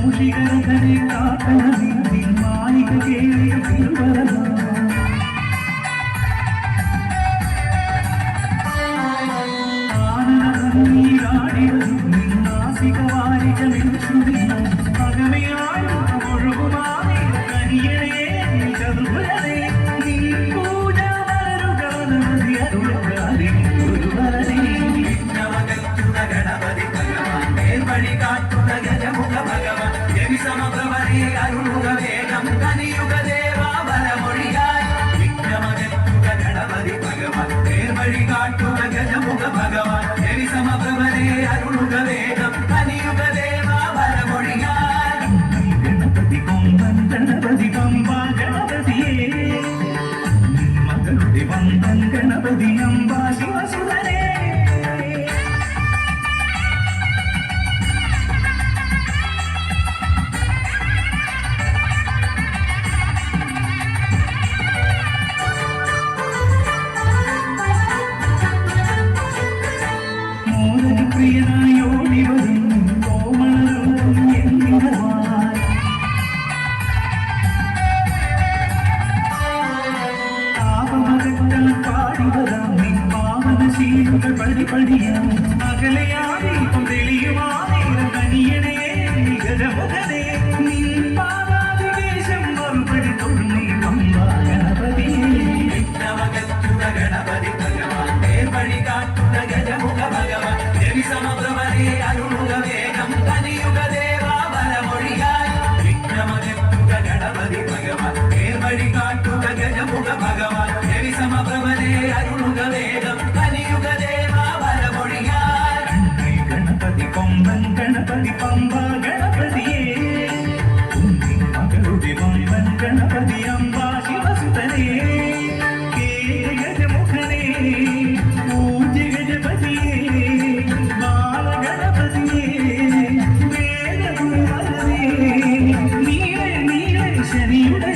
മൂഷികരകനെ കാട്ടണമേ മാലിക കേളി തിരുവരമ ഗണപതി അംബ ശിവസുതരേ പ്രിയനായോടി വരും കോമളരും എന്നിവമായി താപമകറ്റാൻ പാടിവരാം നിൻ പാവനശീലുകൾ പടിപടിയാം അകലെയായി തെളിയുമാനേ കനിയണേ നികരമുഖനേ നിൻ പാദാതിവേശം മറുപടി തൊഴുന്നീ പമ്പ ഗണപതി വിഘ്നമകറ്റുക ഗണപതി ഭഗവാൻ നേർവഴി കാട്ടുക ഗജമുഖ ഭഗവാൻ സമപ്രഭരേ അരുളുക വേഗം കനിയുക ദേവാ വരമൊഴിയായി വിഘ്നമകറ്റുക ഗണപതി ഭഗവാൻ നേർവഴി കാട്ടുക ഗജമുഖ ഭഗവാൻ രവി സമപ്രഭരേ അരുളുക വേഗം കനിയുക ദേവാ വരമൊഴിയായി ഗണപതി കൊമ്പൻ ഗണപതി പമ്പ ഗണപതിയേ മകളുടെ കൊമ്പൻ ഗണപതി അംബ ശിവസുതരേ ഗജമുഖനേ പൂജ്യ ഗജപതിയേ ശനിയുടെ